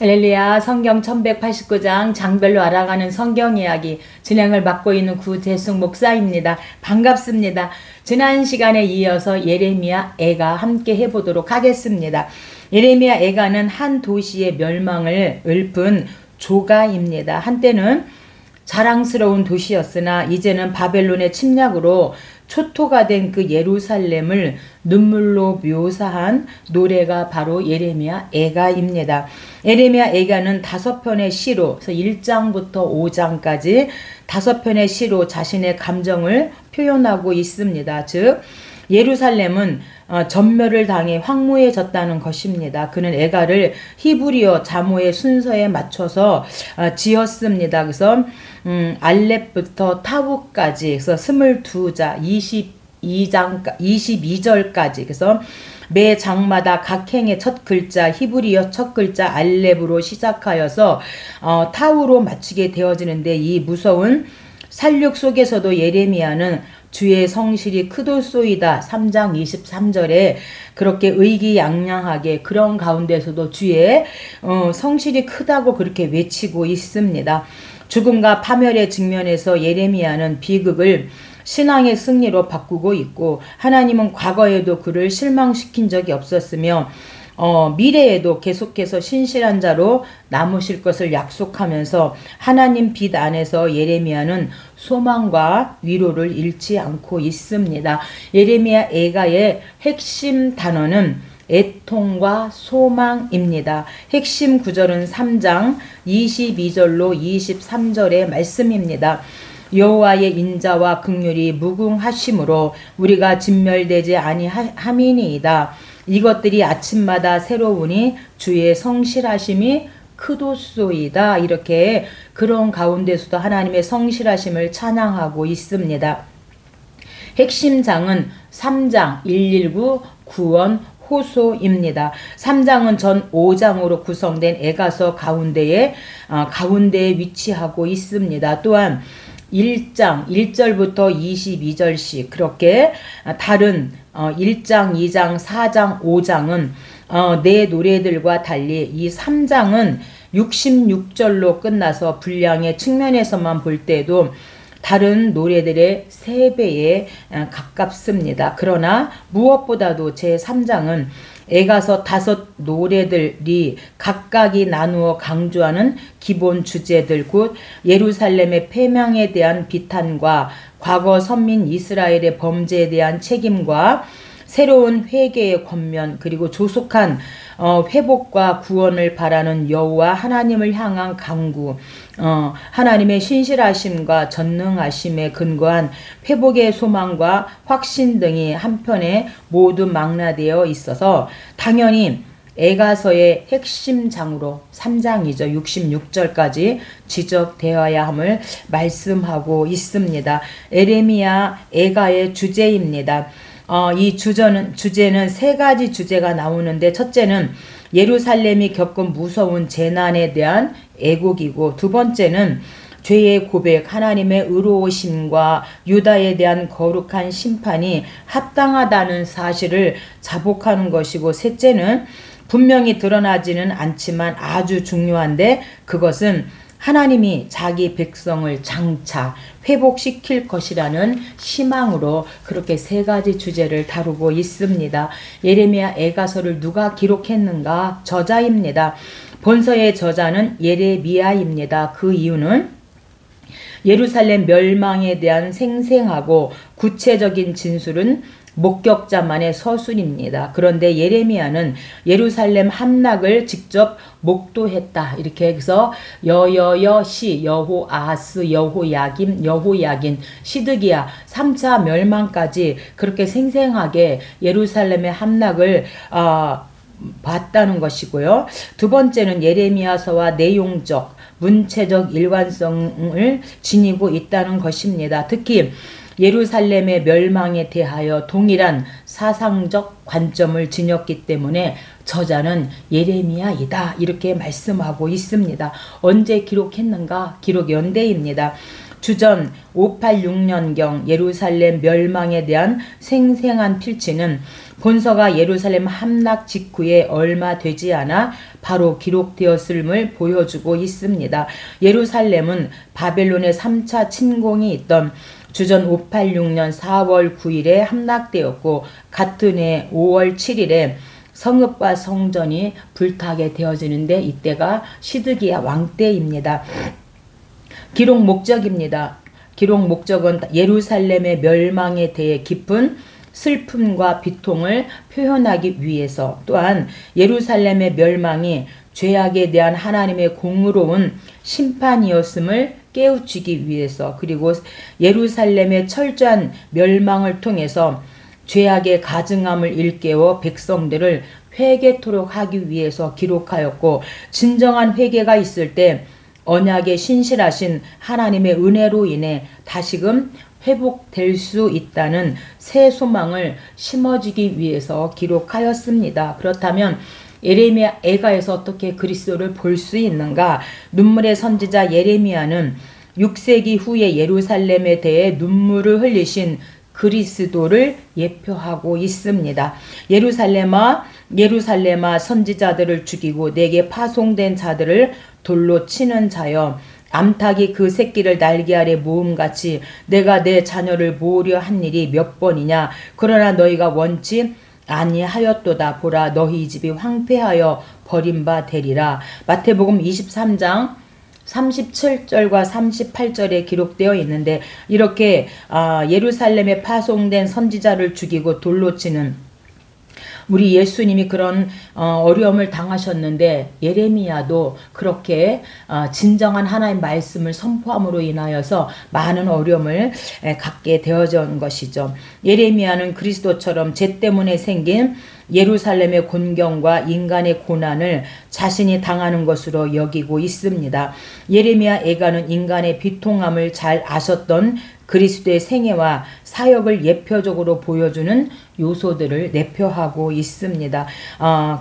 할렐루야. 성경 1189장 장별로 알아가는 성경 이야기 진행을 맡고 있는 구재숙 목사입니다. 반갑습니다. 지난 시간에 이어서 예레미야 애가 함께 해보도록 하겠습니다. 예레미야 애가는 한 도시의 멸망을 읊은 조가입니다. 한때는 자랑스러운 도시였으나 이제는 바벨론의 침략으로 초토가 된 그 예루살렘을 눈물로 묘사한 노래가 바로 예레미야 애가입니다. 예레미야 애가는 5편의 시로, 그래서 1장부터 5장까지 5편의 시로 자신의 감정을 표현하고 있습니다. 즉 예루살렘은 전멸을 당해 황무해졌다는 것입니다. 그는 애가를 히브리어 자모의 순서에 맞춰서 지었습니다. 그래서 알렙부터 타우까지 그래서 22자 22절까지 그래서 매 장마다 각 행의 첫 글자 히브리어 첫 글자 알렙으로 시작하여서 타우로 마치게 되어지는데, 이 무서운 살육 속에서도 예레미야는 주의 성실이 크도소이다 3장 23절에 그렇게 의기양양하게 그런 가운데서도 주의 성실이 크다고 그렇게 외치고 있습니다. 죽음과 파멸의 직면에서 예레미야는 비극을 신앙의 승리로 바꾸고 있고, 하나님은 과거에도 그를 실망시킨 적이 없었으며 미래에도 계속해서 신실한 자로 남으실 것을 약속하면서 하나님 빛 안에서 예레미야는 소망과 위로를 잃지 않고 있습니다. 예레미야 애가의 핵심 단어는 애통과 소망입니다. 핵심 구절은 3장 22절로 23절의 말씀입니다. 여호와의 인자와 긍휼이 무궁하심으로 우리가 진멸되지 아니함이니이다. 이것들이 아침마다 새로우니 주의 성실하심이 크도소이다. 이렇게 그런 가운데서도 하나님의 성실하심을 찬양하고 있습니다. 핵심 장은 3장 119 구원 호소입니다. 3장은 전 5장으로 구성된 애가서 가운데에 위치하고 있습니다. 또한 1장 1절부터 22절씩 그렇게 다른 1장, 2장, 4장, 5장은 내 노래들과 달리 이 3장은 66절로 끝나서 분량의 측면에서만 볼 때도 다른 노래들의 3배에 가깝습니다. 그러나 무엇보다도 제3장은 애가서 5 노래들이 각각이 나누어 강조하는 기본 주제들, 곧 예루살렘의 폐명에 대한 비탄과 과거 선민 이스라엘의 범죄에 대한 책임과 새로운 회개의 권면, 그리고 조속한 회복과 구원을 바라는 여호와 하나님을 향한 간구, 하나님의 신실하심과 전능하심에 근거한 회복의 소망과 확신 등이 한편에 모두 망라되어 있어서 당연히 애가서의 핵심 장으로 3장이죠. 66절까지 지적되어야 함을 말씀하고 있습니다. 예레미야 애가의 주제입니다. 이 주제는 3가지 주제가 나오는데, 첫째는 예루살렘이 겪은 무서운 재난에 대한 애곡이고, 두 번째는 죄의 고백, 하나님의 의로우심과 유다에 대한 거룩한 심판이 합당하다는 사실을 자복하는 것이고, 셋째는 분명히 드러나지는 않지만 아주 중요한데, 그것은 하나님이 자기 백성을 장차 회복시킬 것이라는 희망으로 그렇게 3가지 주제를 다루고 있습니다. 예레미야 애가서를 누가 기록했는가? 저자입니다. 본서의 저자는 예레미야입니다. 그 이유는 예루살렘 멸망에 대한 생생하고 구체적인 진술은 목격자만의 서술입니다. 그런데 예레미야는 예루살렘 함락을 직접 목도했다. 이렇게 해서 여시, 여호아하스, 여호야긴, 시드기야 3차 멸망까지 그렇게 생생하게 예루살렘의 함락을 봤다는 것이고요. 두 번째는 예레미야서와 내용적, 문체적 일관성을 지니고 있다는 것입니다. 특히 예루살렘의 멸망에 대하여 동일한 사상적 관점을 지녔기 때문에 저자는 예레미야이다. 이렇게 말씀하고 있습니다. 언제 기록했는가? 기록 연대입니다. 주전 586년경 예루살렘 멸망에 대한 생생한 필지는 본서가 예루살렘 함락 직후에 얼마 되지 않아 바로 기록되었음을 보여주고 있습니다. 예루살렘은 바벨론의 3차 침공이 있던 주전 586년 4월 9일에 함락되었고 같은 해 5월 7일에 성읍과 성전이 불타게 되어지는데 이때가 시드기야 왕 때입니다. 기록 목적입니다. 기록 목적은 예루살렘의 멸망에 대해 깊은 슬픔과 비통을 표현하기 위해서, 또한 예루살렘의 멸망이 죄악에 대한 하나님의 공의로운 심판이었음을 깨우치기 위해서, 그리고 예루살렘의 철저한 멸망을 통해서 죄악의 가증함을 일깨워 백성들을 회개토록 하기 위해서 기록하였고, 진정한 회개가 있을 때 언약에 신실하신 하나님의 은혜로 인해 다시금 회복될 수 있다는 새 소망을 심어주기 위해서 기록하였습니다. 그렇다면 예레미야 애가에서 어떻게 그리스도를 볼 수 있는가? 눈물의 선지자 예레미야는 6세기 후에 예루살렘에 대해 눈물을 흘리신 그리스도를 예표하고 있습니다. 예루살렘아 선지자들을 죽이고 내게 파송된 자들을 돌로 치는 자여, 암탉이 그 새끼를 날개 아래 모음같이 내가 내 자녀를 모으려 한 일이 몇 번이냐. 그러나 너희가 원치 아니하였도다. 보라, 너희 집이 황폐하여 버림바 되리라. 마태복음 23장 37절과 38절에 기록되어 있는데, 이렇게 예루살렘에 파송된 선지자를 죽이고 돌로 치는 우리 예수님이 그런 어려움을 당하셨는데, 예레미야도 그렇게 진정한 하나님의 말씀을 선포함으로 인하여서 많은 어려움을 갖게 되어진 것이죠. 예레미야는 그리스도처럼 죄 때문에 생긴 예루살렘의 곤경과 인간의 고난을 자신이 당하는 것으로 여기고 있습니다. 예레미야 애가는 인간의 비통함을 잘 아셨던 그리스도의 생애와 사역을 예표적으로 보여주는 요소들을 내표하고 있습니다.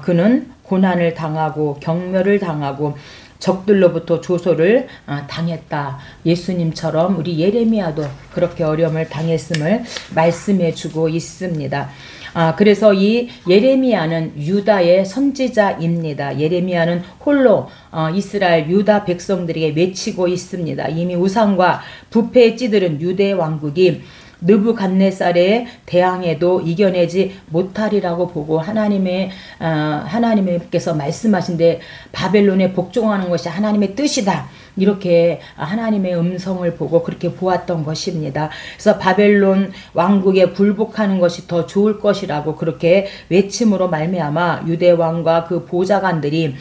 그는 고난을 당하고 경멸을 당하고 적들로부터 조소를 당했다. 예수님처럼 우리 예레미야도 그렇게 어려움을 당했음을 말씀해 주고 있습니다. 그래서 이 예레미야는 유다의 선지자입니다. 예레미야는 홀로 이스라엘 유다 백성들에게 외치고 있습니다. 이미 우상과 부패에 찌들은 유대 왕국이 느부갓네살에 대항해도 이겨내지 못하리라고 보고 하나님께서 말씀하신데 바벨론에 복종하는 것이 하나님의 뜻이다. 이렇게 하나님의 음성을 보고 그렇게 보았던 것입니다. 그래서 바벨론 왕국에 굴복하는 것이 더 좋을 것이라고 그렇게 외침으로 말미암아 유대 왕과 그 보좌관들이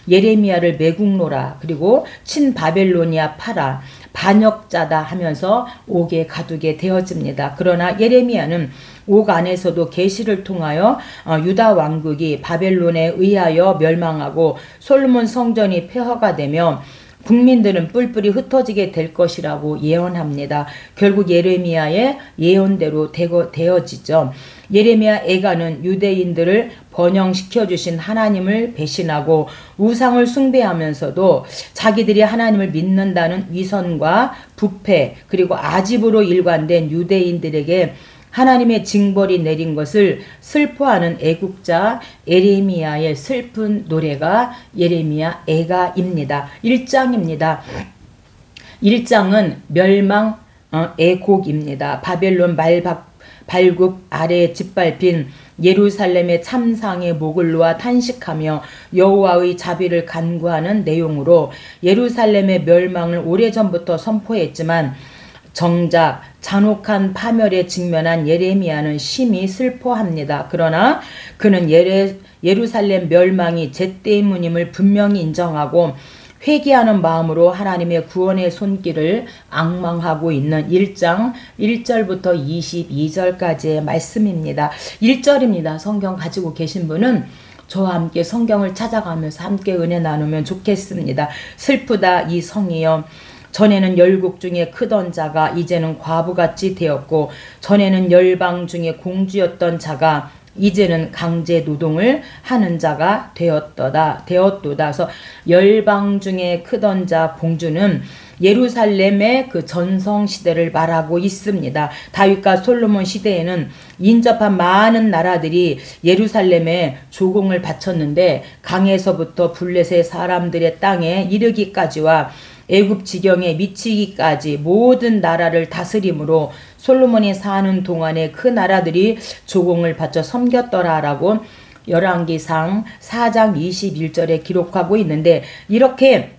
예레미야를 매국노라, 그리고 친바벨로니아 파라, 반역자다 하면서 옥에 가두게 되어집니다. 그러나 예레미야는 옥 안에서도 계시를 통하여 유다 왕국이 바벨론에 의하여 멸망하고 솔로몬 성전이 폐허가 되며 국민들은 뿔뿔이 흩어지게 될 것이라고 예언합니다. 결국 예레미야의 예언대로 되어지죠. 예레미야 애가는 유대인들을 번영시켜 주신 하나님을 배신하고 우상을 숭배하면서도 자기들이 하나님을 믿는다는 위선과 부패, 그리고 아집으로 일관된 유대인들에게 하나님의 징벌이 내린 것을 슬퍼하는 애국자 예레미야의 슬픈 노래가 예레미야 애가입니다. 1장입니다. 1장은 멸망 애곡입니다. 바벨론 발굽 아래에 짓밟힌 예루살렘의 참상의 목을 놓아 탄식하며 여호와의 자비를 간구하는 내용으로 예루살렘의 멸망을 오래전부터 선포했지만 정작 잔혹한 파멸에 직면한 예레미야는 심히 슬퍼합니다. 그러나 그는 예루살렘 멸망이 죄 때문임을 분명히 인정하고 회개하는 마음으로 하나님의 구원의 손길을 앙망하고 있는 1장 1절부터 22절까지의 말씀입니다. 1절입니다. 성경 가지고 계신 분은 저와 함께 성경을 찾아가면서 함께 은혜 나누면 좋겠습니다. 슬프다 이 성이여, 전에는 열국 중에 크던 자가 이제는 과부같이 되었고, 전에는 열방 중에 공주였던 자가 이제는 강제 노동을 하는 자가 되었도다. 그래서 열방 중에 크던 자 공주는 예루살렘의 그 전성 시대를 말하고 있습니다. 다윗과 솔로몬 시대에는 인접한 많은 나라들이 예루살렘에 조공을 바쳤는데 강에서부터 블레셋 사람들의 땅에 이르기까지와 애굽 지경에 미치기까지 모든 나라를 다스림으로 솔로몬이 사는 동안에 그 나라들이 조공을 바쳐 섬겼더라라고 열왕기상 4장 21절에 기록하고 있는데, 이렇게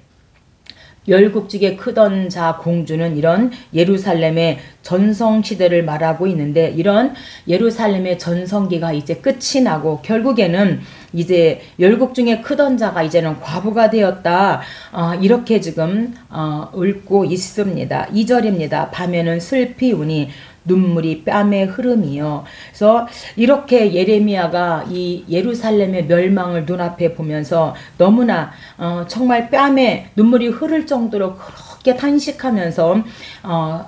열국중에 크던 자 공주는 이런 예루살렘의 전성시대를 말하고 있는데, 이런 예루살렘의 전성기가 이제 끝이 나고 결국에는 이제 열국중에 크던 자가 이제는 과부가 되었다, 이렇게 지금 읊고 있습니다. 2절입니다. 밤에는 슬피 우니 눈물이 뺨에 흐름이요. 그래서 이렇게 예레미야가 이 예루살렘의 멸망을 눈앞에 보면서 너무나 정말 뺨에 눈물이 흐를 정도로 그렇게 탄식하면서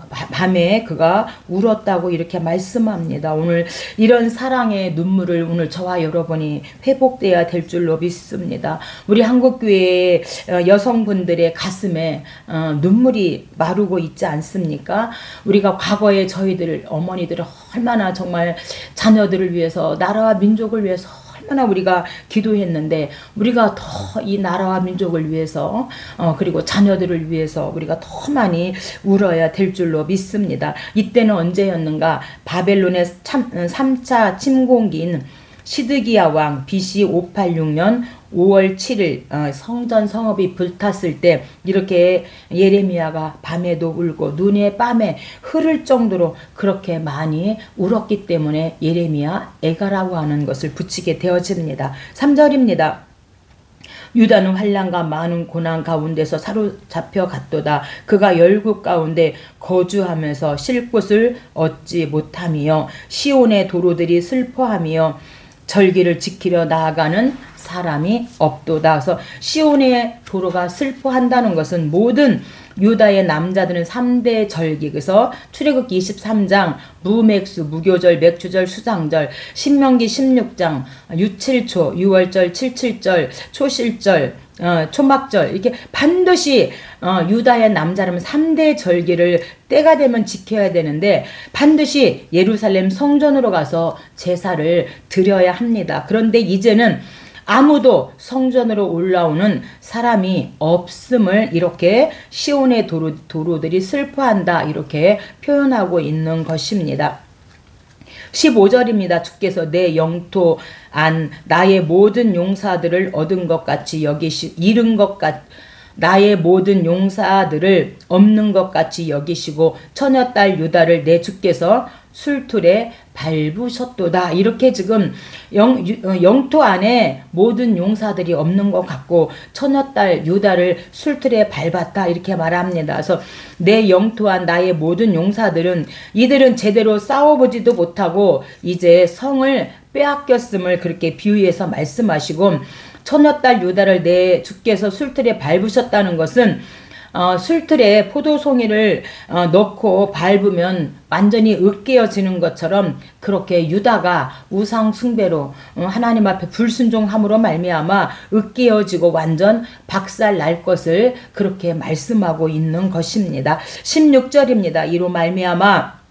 밤에 그가 울었다고 이렇게 말씀합니다. 오늘 이런 사랑의 눈물을 오늘 저와 여러분이 회복돼야 될 줄로 믿습니다. 우리 한국교회의 여성분들의 가슴에 눈물이 마르고 있지 않습니까? 우리가 과거에 저희들 어머니들은 얼마나 정말 자녀들을 위해서, 나라와 민족을 위해서 얼마나 우리가 기도했는데, 우리가 더 이 나라와 민족을 위해서 그리고 자녀들을 위해서 우리가 더 많이 울어야 될 줄로 믿습니다. 이때는 언제였는가? 바벨론의 3차 침공기인 시드기야 왕 BC 586년 5월 7일 성전 성읍이 불탔을 때 이렇게 예레미야가 밤에도 울고 눈에 뺨에 흐를 정도로 그렇게 많이 울었기 때문에 예레미야 애가라고 하는 것을 붙이게 되어집니다. 3절입니다. 유다는 환난과 많은 고난 가운데서 사로잡혀 갔도다. 그가 열국 가운데 거주하면서 쉴 곳을 얻지 못하며 시온의 도로들이 슬퍼하며 절기를 지키려 나아가는 사람이 없도다. 그래서 시온의 도로가 슬퍼한다는 것은 모든 유다의 남자들은 3대 절기, 그래서 출애굽기 23장 무맥수, 무교절, 맥주절, 수장절, 신명기 16장 유칠초, 유월절, 칠칠절, 초실절, 초막절, 이렇게 반드시 유다의 남자라면 3대 절기를 때가 되면 지켜야 되는데 반드시 예루살렘 성전으로 가서 제사를 드려야 합니다. 그런데 이제는 아무도 성전으로 올라오는 사람이 없음을 이렇게 시온의 도로들이 슬퍼한다 이렇게 표현하고 있는 것입니다. 15절입니다. 주께서 내 영토 안 나의 모든 용사들을 얻은 것 같이 잃은 것 나의 모든 용사들을 없는 것 같이 여기시고 처녀딸 유다를 내 주께서 술틀에 밟으셨도다. 이렇게 지금 영토 안에 모든 용사들이 없는 것 같고 처녀딸 유다를 술틀에 밟았다 이렇게 말합니다. 그래서 내 영토 안 나의 모든 용사들은 이들은 제대로 싸워보지도 못하고 이제 성을 빼앗겼음을 그렇게 비유해서 말씀하시고, 처녀딸 유다를 내 주께서 술틀에 밟으셨다는 것은 술틀에 포도송이를 넣고 밟으면 완전히 으깨어지는 것처럼 그렇게 유다가 우상 숭배로 하나님 앞에 불순종함으로 말미암아 으깨어지고 완전 박살 날 것을 그렇게 말씀하고 있는 것입니다. 16절입니다. 이로 말미암아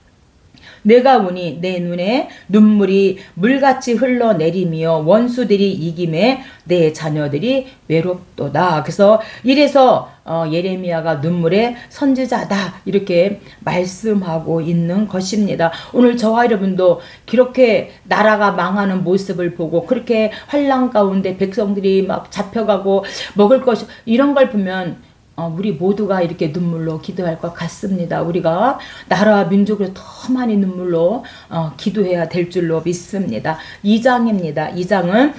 내가 우니 내 눈에 눈물이 물같이 흘러내리며 원수들이 이김에 내 자녀들이 외롭도다. 그래서 이래서 예레미야가 눈물의 선지자다 이렇게 말씀하고 있는 것입니다. 오늘 저와 여러분도 그렇게 나라가 망하는 모습을 보고 그렇게 환난 가운데 백성들이 막 잡혀가고 먹을 것 이런 걸 보면 우리 모두가 이렇게 눈물로 기도할 것 같습니다. 우리가 나라와 민족을 더 많이 눈물로 기도해야 될 줄로 믿습니다. 2장입니다. 2장은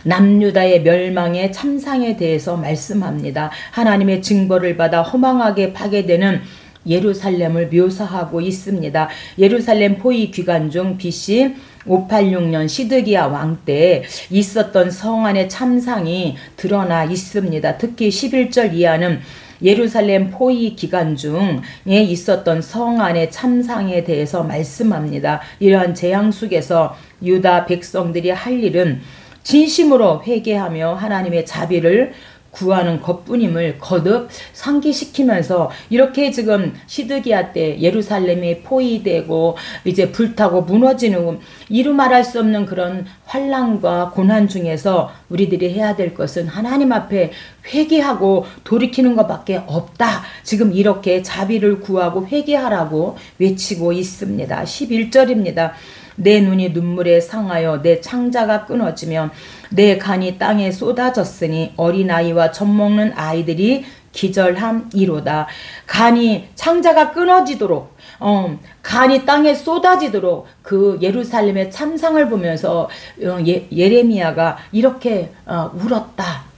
남유다의 멸망의 참상에 대해서 말씀합니다. 하나님의 징벌을 받아 허망하게 파괴되는 예루살렘을 묘사하고 있습니다. 예루살렘 포위 기간 중 BC 586년 시드기야 왕 때 있었던 성 안의 참상이 드러나 있습니다. 특히 11절 이하는 예루살렘 포위 기간 중에 있었던 성 안의 참상에 대해서 말씀합니다. 이러한 재앙 속에서 유다 백성들이 할 일은 진심으로 회개하며 하나님의 자비를 구하는 것뿐임을 거듭 상기시키면서 이렇게 지금 시드기야 때 예루살렘이 포위되고 이제 불타고 무너지는 이루 말할 수 없는 그런 환난과 고난 중에서 우리들이 해야 될 것은 하나님 앞에 회개하고 돌이키는 것밖에 없다. 지금 이렇게 자비를 구하고 회개하라고 외치고 있습니다. 11절입니다. 내 눈이 눈물에 상하여 내 창자가 끊어지며 내 간이 땅에 쏟아졌으니 어린아이와 젖먹는 아이들이 기절함이로다. 간이 창자가 끊어지도록 간이 땅에 쏟아지도록 그 예루살렘의 참상을 보면서 예레미야가 이렇게 울었다.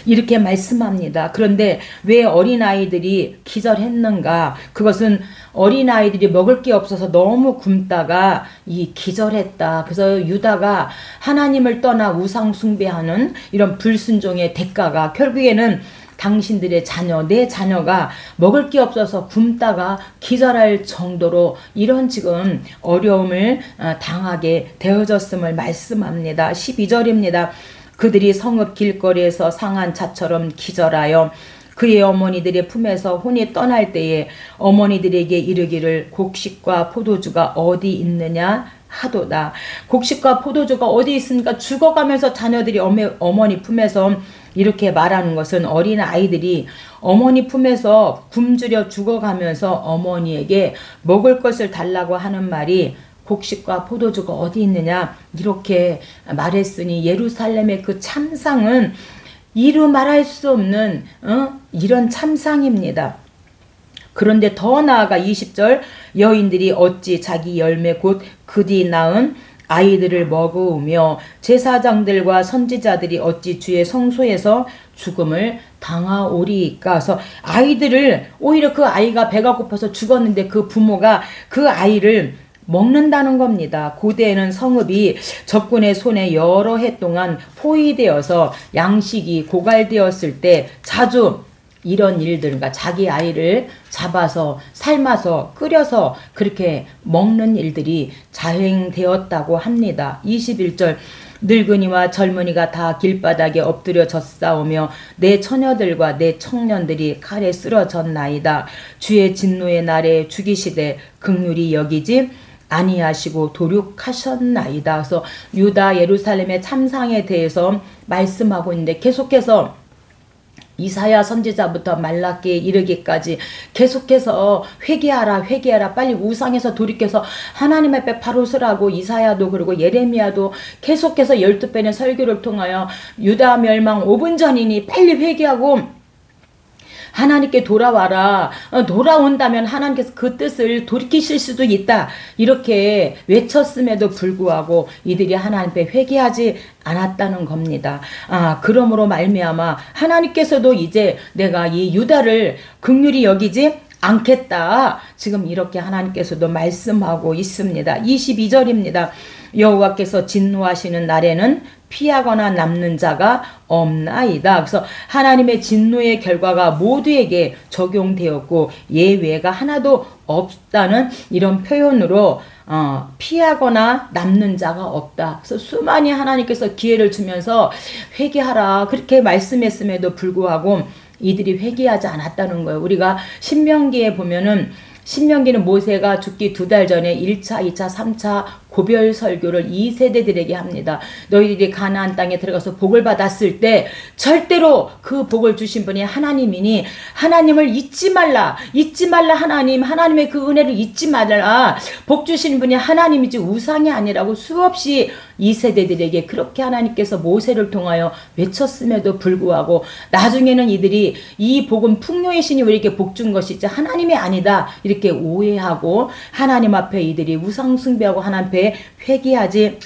이렇게 말씀합니다. 그런데 왜 어린아이들이 기절했는가? 그것은 어린아이들이 먹을 게 없어서 너무 굶다가 기절했다. 그래서 유다가 하나님을 떠나 우상 숭배하는 이런 불순종의 대가가 결국에는 당신들의 자녀, 내 자녀가 먹을 게 없어서 굶다가 기절할 정도로 이런 지금 어려움을 당하게 되어졌음을 말씀합니다. 12절입니다. 그들이 성읍 길거리에서 상한 자처럼 기절하여 그의 어머니들의 품에서 혼이 떠날 때에 어머니들에게 이르기를 곡식과 포도주가 어디 있느냐 하도다. 곡식과 포도주가 어디 있으니까 죽어가면서 자녀들이 어머니 품에서 이렇게 말하는 것은 어린 아이들이 어머니 품에서 굶주려 죽어가면서 어머니에게 먹을 것을 달라고 하는 말이 곡식과 포도주가 어디 있느냐 이렇게 말했으니 예루살렘의 그 참상은 이루 말할 수 없는 이런 참상입니다. 그런데 더 나아가 20절 여인들이 어찌 자기 열매 곧 그뒤 낳은 아이들을 먹으며 제사장들과 선지자들이 어찌 주의 성소에서 죽음을 당하오리까. 그래서 아이들을 오히려 그 아이가 배가 고파서 죽었는데 그 부모가 그 아이를 먹는다는 겁니다. 고대에는 성읍이 적군의 손에 여러 해 동안 포위되어서 양식이 고갈되었을 때 자주 이런 일들, 그러니까 자기 아이를 잡아서 삶아서 끓여서 그렇게 먹는 일들이 자행되었다고 합니다. 21절 늙은이와 젊은이가 다 길바닥에 엎드려 젖싸우며 내 처녀들과 내 청년들이 칼에 쓰러졌나이다. 주의 진노의 날에 죽이시되 긍휼히 여기지 아니하시고 도륙하셨나이다. 그래서 유다 예루살렘의 참상에 대해서 말씀하고 있는데 계속해서 이사야 선지자부터 말라기에 이르기까지 계속해서 회개하라 회개하라 빨리 우상에서 돌이켜서 하나님 앞에 바로 서라고 이사야도 그리고 예레미야도 계속해서 12편의 설교를 통하여 유다 멸망 5분 전이니 빨리 회개하고 하나님께 돌아와라. 돌아온다면 하나님께서 그 뜻을 돌이키실 수도 있다. 이렇게 외쳤음에도 불구하고 이들이 하나님 앞에 회개하지 않았다는 겁니다. 그러므로 말미암아 하나님께서도 이제 내가 이 유다를 긍휼히 여기지 않겠다. 지금 이렇게 하나님께서도 말씀하고 있습니다. 22절입니다. 여호와께서 진노하시는 날에는 피하거나 남는 자가 없나이다. 그래서 하나님의 진노의 결과가 모두에게 적용되었고 예외가 하나도 없다는 이런 표현으로 피하거나 남는 자가 없다. 그래서 수많이 하나님께서 기회를 주면서 회개하라 그렇게 말씀했음에도 불구하고 이들이 회개하지 않았다는 거예요. 우리가 신명기에 보면은 신명기는 모세가 죽기 2달 전에 1차, 2차, 3차 고별 설교를 2세대들에게 합니다. 너희들이 가나안 땅에 들어가서 복을 받았을 때 절대로 그 복을 주신 분이 하나님이니 하나님을 잊지 말라. 잊지 말라 하나님. 하나님의 그 은혜를 잊지 말라. 복 주신 분이 하나님이지 우상이 아니라고 수없이 2세대들에게 그렇게 하나님께서 모세를 통하여 외쳤음에도 불구하고 나중에는 이들이 이 복은 풍요의 신이 우리에게 복 준 것이지 하나님이 아니다. 이렇게 오해하고 하나님 앞에 이들이 우상 숭배하고 하나님 앞에 회개하지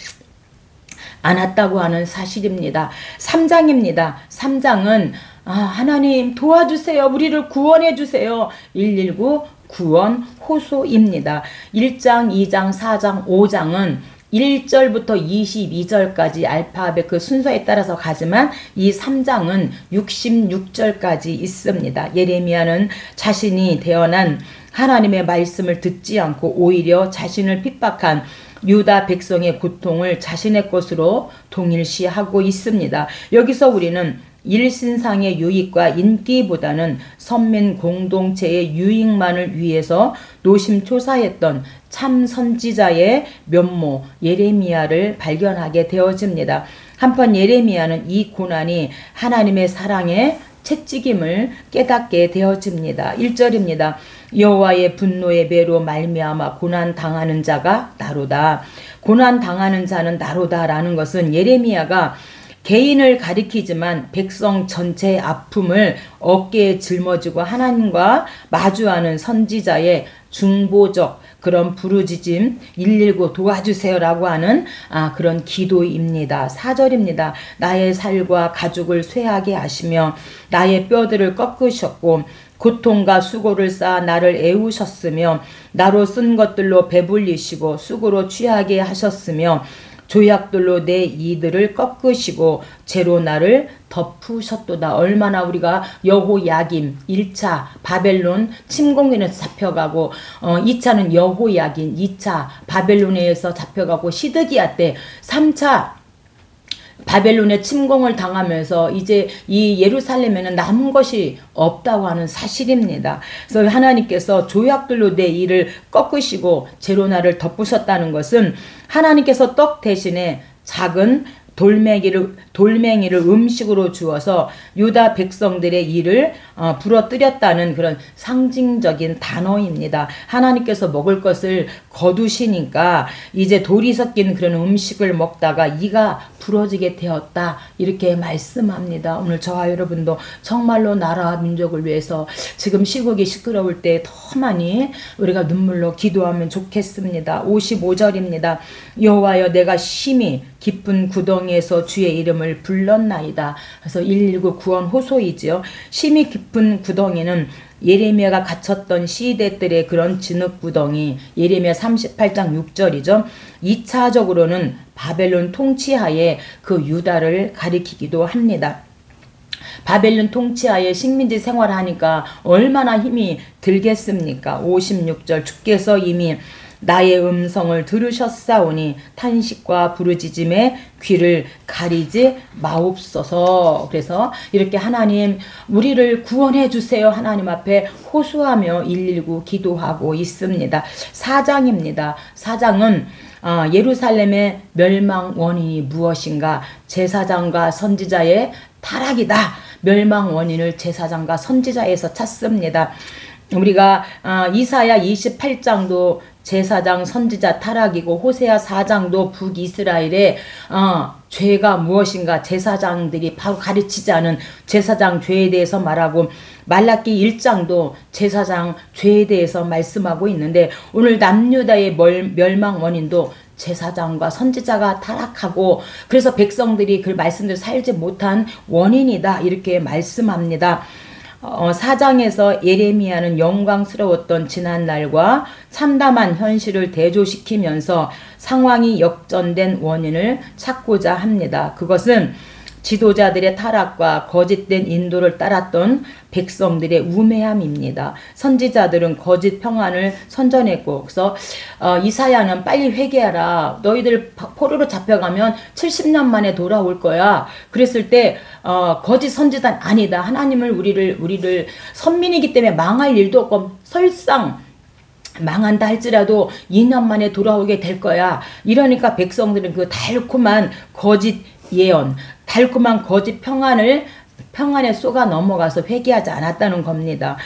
않았다고 하는 사실입니다. 3장입니다. 3장은 하나님 도와주세요. 우리를 구원해 주세요. 119 구원 호소입니다. 1장, 2장, 4장, 5장은 1절부터 22절까지 알파벳 그 순서에 따라서 가지만 이 3장은 66절까지 있습니다. 예레미야는 자신이 태어난 하나님의 말씀을 듣지 않고 오히려 자신을 핍박한 유다 백성의 고통을 자신의 것으로 동일시하고 있습니다. 여기서 우리는 일신상의 유익과 인기보다는 선민 공동체의 유익만을 위해서 노심초사했던 참 선지자의 면모 예레미야를 발견하게 되어집니다. 한편 예레미야는 이 고난이 하나님의 사랑의 채찍임을 깨닫게 되어집니다. 1절입니다. 여호와의 분노의 배로 말미암아 고난 당하는 자가 나로다. 고난 당하는 자는 나로다라는 것은 예레미야가 개인을 가리키지만 백성 전체의 아픔을 어깨에 짊어지고 하나님과 마주하는 선지자의 중보적 그런 부르짖음 119 도와주세요라고 하는 그런 기도입니다. 4절입니다. 나의 살과 가죽을 쇠하게 하시며 나의 뼈들을 꺾으셨고 고통과 수고를 쌓아 나를 애우셨으며 나로 쓴 것들로 배불리시고 수고로 취하게 하셨으며 조약돌로 내 이들을 꺾으시고 재로 나를 덮으셨도다. 얼마나 우리가 여호야김 1차 바벨론 침공에서 잡혀가고 2차는 여호야긴 2차 바벨론에서 잡혀가고 시드기야 때 3차 바벨론의 침공을 당하면서 이제 이 예루살렘에는 남은 것이 없다고 하는 사실입니다. 그래서 하나님께서 조약들로 내 일을 꺾으시고 재로 나를 덮으셨다는 것은 하나님께서 떡 대신에 작은 돌멩이를 음식으로 주어서 유다 백성들의 일을 부러뜨렸다는 그런 상징적인 단어입니다. 하나님께서 먹을 것을 거두시니까 이제 돌이 섞인 그런 음식을 먹다가 이가 부러지게 되었다 이렇게 말씀합니다. 오늘 저와 여러분도 정말로 나라와 민족을 위해서 지금 시국이 시끄러울 때 더 많이 우리가 눈물로 기도하면 좋겠습니다. 55절입니다. 여호와여 내가 심히 깊은 구덩이에서 주의 이름을 불렀나이다. 그래서 119 구원 호소이지요. 심히 깊은 구덩이는 예레미야가 갇혔던 시대들의 그런 진흙구덩이 예레미야 38장 6절이죠. 2차적으로는 바벨론 통치하에 그 유다를 가리키기도 합니다. 바벨론 통치하에 식민지 생활하니까 얼마나 힘이 들겠습니까? 56절 주께서 이미 나의 음성을 들으셨사오니 탄식과 부르짖음에 귀를 가리지 마옵소서. 그래서 이렇게 하나님 우리를 구원해 주세요 하나님 앞에 호소하며 119 기도하고 있습니다. 4장입니다. 4장은 예루살렘의 멸망 원인이 무엇인가? 제사장과 선지자의 타락이다. 멸망 원인을 제사장과 선지자에서 찾습니다. 우리가 이사야 28장도 제사장 선지자 타락이고 호세아 4장도 북이스라엘의 죄가 무엇인가 제사장들이 바로 가르치지 않은 제사장 죄에 대해서 말하고 말라기 1장도 제사장 죄에 대해서 말씀하고 있는데 오늘 남유다의 멸망 원인도 제사장과 선지자가 타락하고 그래서 백성들이 그 말씀대로 살지 못한 원인이다 이렇게 말씀합니다. 4장에서 예레미야는 영광스러웠던 지난날과 참담한 현실을 대조시키면서 상황이 역전된 원인을 찾고자 합니다. 그것은 지도자들의 타락과 거짓된 인도를 따랐던 백성들의 우매함입니다. 선지자들은 거짓 평안을 선전했고 그래서 이사야는 빨리 회개하라. 너희들 포로로 잡혀가면 70년 만에 돌아올 거야. 그랬을 때 거짓 선지자는 아니다. 하나님을 우리를 선민이기 때문에 망할 일도 없고 설상 망한다 할지라도 2년 만에 돌아오게 될 거야. 이러니까 백성들은 그 달콤한 거짓 예언, 달콤한 거짓 평안에 쏘가 넘어가서 회개하지 않았다는 겁니다.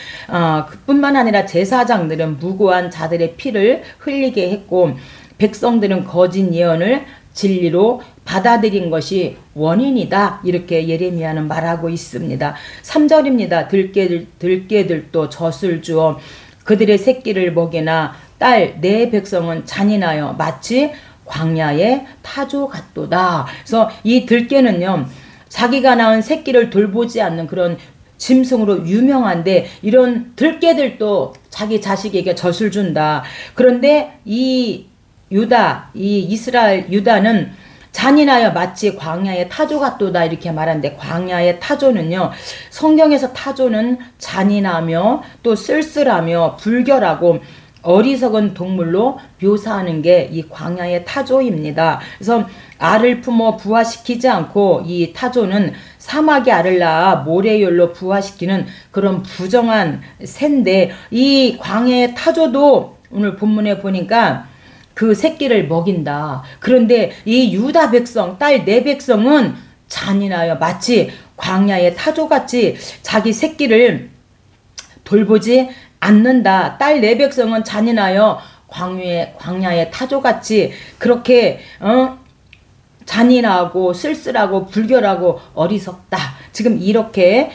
그뿐만 아니라 제사장들은 무고한 자들의 피를 흘리게 했고 백성들은 거짓 예언을 진리로 받아들인 것이 원인이다. 이렇게 예레미야는 말하고 있습니다. 3절입니다. 들깨들도 젖을 주어 그들의 새끼를 먹이나 딸 내 백성은 잔인하여 마치 광야의 타조 같도다. 그래서 이 들깨는요 자기가 낳은 새끼를 돌보지 않는 그런 짐승으로 유명한데 이런 들깨들도 자기 자식에게 젖을 준다. 그런데 이 이스라엘 유다는 잔인하여 마치 광야의 타조 같도다 이렇게 말하는데 광야의 타조는요 성경에서 타조는 잔인하며 또 쓸쓸하며 불결하고 어리석은 동물로 묘사하는 게 이 광야의 타조입니다. 그래서 알을 품어 부화시키지 않고 이 타조는 사막의 알을 낳아 모래열로 부화시키는 그런 부정한 새인데 이 광해의 타조도 오늘 본문에 보니까 그 새끼를 먹인다. 그런데 이 유다 백성, 딸 네 백성은 잔인하여 마치 광야의 타조같이 자기 새끼를 돌보지 않는다. 딸 네 백성은 잔인하여 광야의 타조같이 그렇게 잔인하고 쓸쓸하고 불결하고 어리석다. 지금 이렇게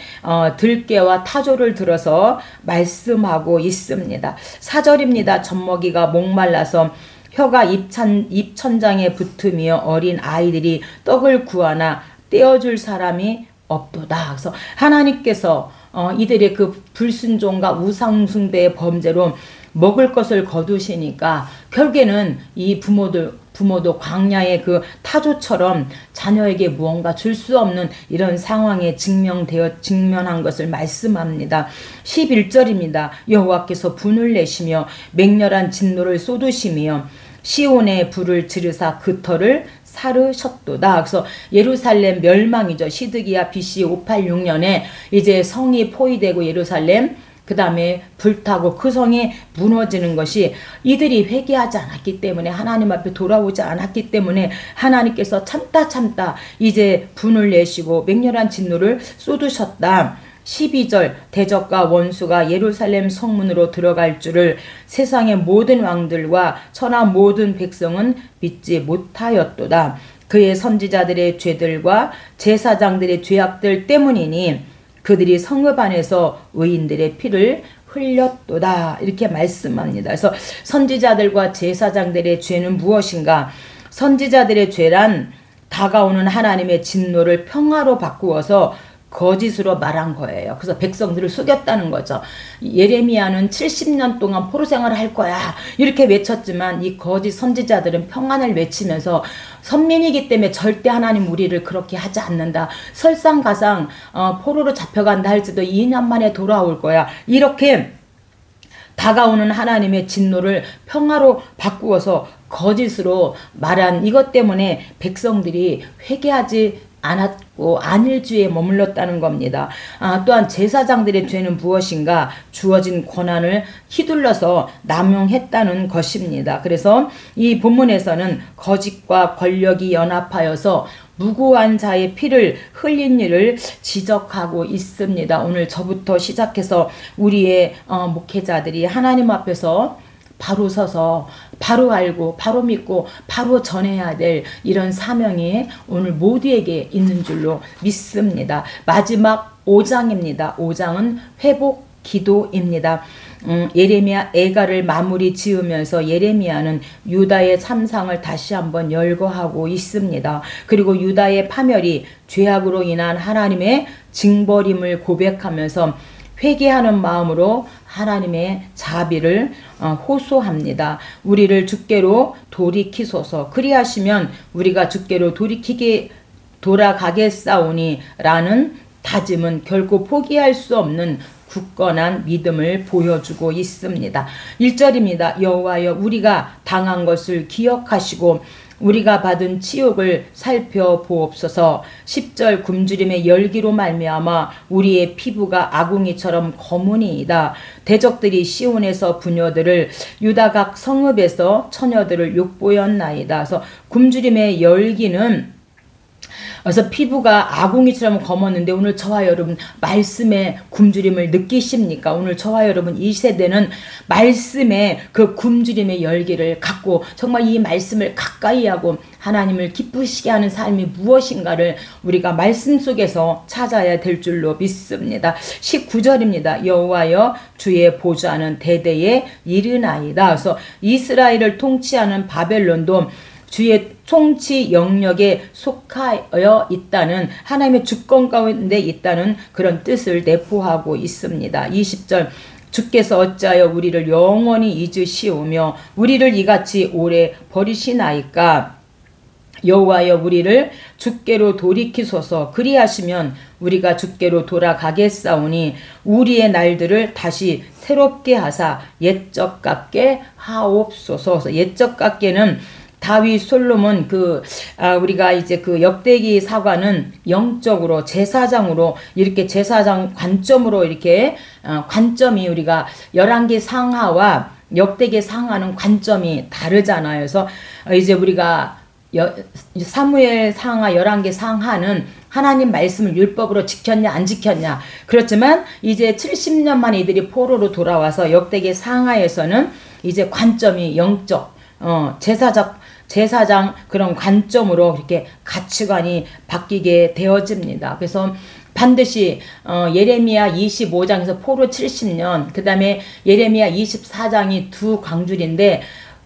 들깨와 타조를 들어서 말씀하고 있습니다. 4절입니다. 젖먹이가 목말라서 혀가 입천장에 붙으며 어린 아이들이 떡을 구하나 떼어줄 사람이 없도다. 그래서 하나님께서 이들의 그 불순종과 우상숭배의 범죄로 먹을 것을 거두시니까 결국에는 이 부모도 광야의 그 타조처럼 자녀에게 무언가 줄 수 없는 이런 상황에 직면한 것을 말씀합니다. 11절입니다. 여호와께서 분을 내시며 맹렬한 진노를 쏟으시며 시온에 불을 지르사 그 터를 사르셨도다. 그래서 예루살렘 멸망이죠. 시드기야 BC 586년에 이제 성이 포위되고 예루살렘 그 다음에 불타고 그 성이 무너지는 것이 이들이 회개하지 않았기 때문에 하나님 앞에 돌아오지 않았기 때문에 하나님께서 참다 이제 분을 내시고 맹렬한 진노를 쏟으셨다. 12절 대적과 원수가 예루살렘 성문으로 들어갈 줄을 세상의 모든 왕들과 천하 모든 백성은 믿지 못하였도다. 그의 선지자들의 죄들과 제사장들의 죄악들 때문이니 그들이 성읍 안에서 의인들의 피를 흘렸도다. 이렇게 말씀합니다. 그래서 선지자들과 제사장들의 죄는 무엇인가? 선지자들의 죄란 다가오는 하나님의 진노를 평화로 바꾸어서 거짓으로 말한 거예요. 그래서 백성들을 속였다는 거죠. 예레미야는 70년 동안 포로 생활을 할 거야 이렇게 외쳤지만 이 거짓 선지자들은 평안을 외치면서 선민이기 때문에 절대 하나님 우리를 그렇게 하지 않는다. 설상가상 포로로 잡혀간다 할지도 2년 만에 돌아올 거야. 이렇게 다가오는 하나님의 진노를 평화로 바꾸어서 거짓으로 말한 이것 때문에 백성들이 회개하지 않았고 안일주의에 머물렀다는 겁니다. 또한 제사장들의 죄는 무엇인가? 주어진 권한을 휘둘러서 남용했다는 것입니다. 그래서 이 본문에서는 거짓과 권력이 연합하여서 무고한 자의 피를 흘린 일을 지적하고 있습니다. 오늘 저부터 시작해서 우리의 목회자들이 하나님 앞에서 바로 서서 바로 알고 바로 믿고 바로 전해야 될 이런 사명이 오늘 모두에게 있는 줄로 믿습니다. 마지막 5장입니다. 5장은 회복 기도입니다. 예레미야 애가를 마무리 지으면서 예레미야는 유다의 참상을 다시 한번 열거하고 있습니다. 그리고 유다의 파멸이 죄악으로 인한 하나님의 징벌임을 고백하면서 회개하는 마음으로 하나님의 자비를 호소합니다. 우리를 주께로 돌이키소서. 그리하시면 우리가 주께로 돌아가겠사오니 라는 다짐은 결코 포기할 수 없는 굳건한 믿음을 보여주고 있습니다. 1절입니다. 여호와여 우리가 당한 것을 기억하시고 우리가 받은 치욕을 살펴보옵소서. 10절 굶주림의 열기로 말미암아 우리의 피부가 아궁이처럼 검으니이다. 대적들이 시온에서 부녀들을 유다 각 성읍에서 처녀들을 욕보였나이다. 그래서 굶주림의 열기는 그래서 피부가 아궁이처럼 검었는데 오늘 저와 여러분 말씀의 굶주림을 느끼십니까? 오늘 저와 여러분 이 세대는 말씀의 그 굶주림의 열기를 갖고 정말 이 말씀을 가까이 하고 하나님을 기쁘시게 하는 삶이 무엇인가를 우리가 말씀 속에서 찾아야 될 줄로 믿습니다. 19절입니다. 여호와여 주의 보좌는 대대에 이르나이다. 그래서 이스라엘을 통치하는 바벨론도 주의 통치 영역에 속하여 있다는 하나님의 주권 가운데 있다는 그런 뜻을 내포하고 있습니다. 20절 주께서 어찌하여 우리를 영원히 잊으시오며 우리를 이같이 오래 버리시나이까. 여호와여 우리를 주께로 돌이키소서. 그리하시면 우리가 주께로 돌아가겠사오니 우리의 날들을 다시 새롭게 하사 옛적 같게 하옵소서. 옛적 같게는 다윗 솔로몬 우리가 이제 그 역대기 사관은 영적으로 제사장으로 이렇게 제사장 관점으로 이렇게 관점이 우리가 열왕기 상하와 역대기 상하는 관점이 다르잖아요. 그래서 이제 우리가 사무엘 상하 열왕기 상하는 하나님 말씀을 율법으로 지켰냐 안 지켰냐. 그렇지만 이제 70년 만에 이들이 포로로 돌아와서 역대기 상하에서는 이제 관점이 영적 제사장 그런 관점으로 이렇게 가치관이 바뀌게 되어집니다. 그래서 반드시 예레미야 25장에서 포로 70년, 그 다음에 예레미야 24장이 두 광주리인데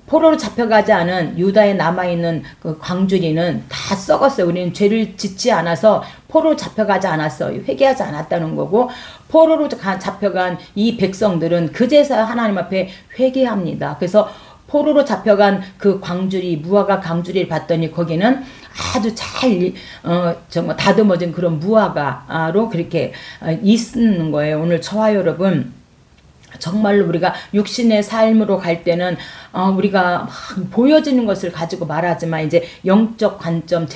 포로로 잡혀가지 않은 유다에 남아있는 그 광주리는 다 썩었어요. 우리는 죄를 짓지 않아서 포로로 잡혀가지 않았어요. 회개하지 않았다는 거고, 포로로 잡혀간 이 백성들은 그제서야 하나님 앞에 회개합니다. 그래서 포로로 잡혀간 그 광주리, 무화과 광주리를 봤더니 거기는 아주 잘 정말 다듬어진 그런 무화과로 그렇게 있는 거예요. 오늘 저와 여러분, 정말로 우리가 육신의 삶으로 갈 때는 우리가 막 보여지는 것을 가지고 말하지만 이제 영적 관점,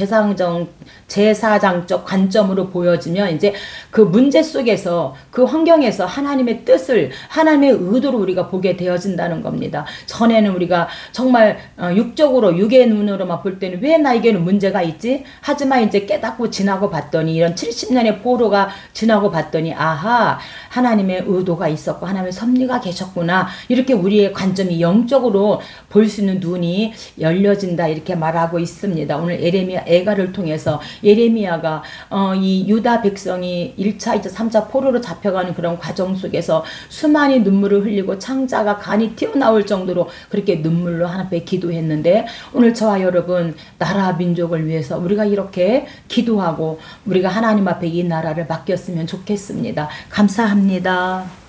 제사장적 관점으로 보여지면 이제 그 문제 속에서 그 환경에서 하나님의 뜻을, 하나님의 의도를 우리가 보게 되어진다는 겁니다. 전에는 우리가 정말 육적으로 육의 눈으로만 볼 때는 왜 나에게는 문제가 있지? 하지만 이제 깨닫고 지나고 봤더니 이런 70년의 포로가 지나고 봤더니 아하, 하나님의 의도가 있었고 하나님의 섭리가 계셨구나. 이렇게 우리의 관점이 영적으로 볼 수 있는 눈이 열려진다 이렇게 말하고 있습니다. 오늘 예레미야 애가를 통해서 예레미야가 이 유다 백성이 1차, 2차, 3차 포로로 잡혀가는 그런 과정 속에서 수많이 눈물을 흘리고 창자가 간이 튀어나올 정도로 그렇게 눈물로 하나님 앞에 기도했는데, 오늘 저와 여러분 나라 민족을 위해서 우리가 이렇게 기도하고 우리가 하나님 앞에 이 나라를 맡겼으면 좋겠습니다. 감사합니다.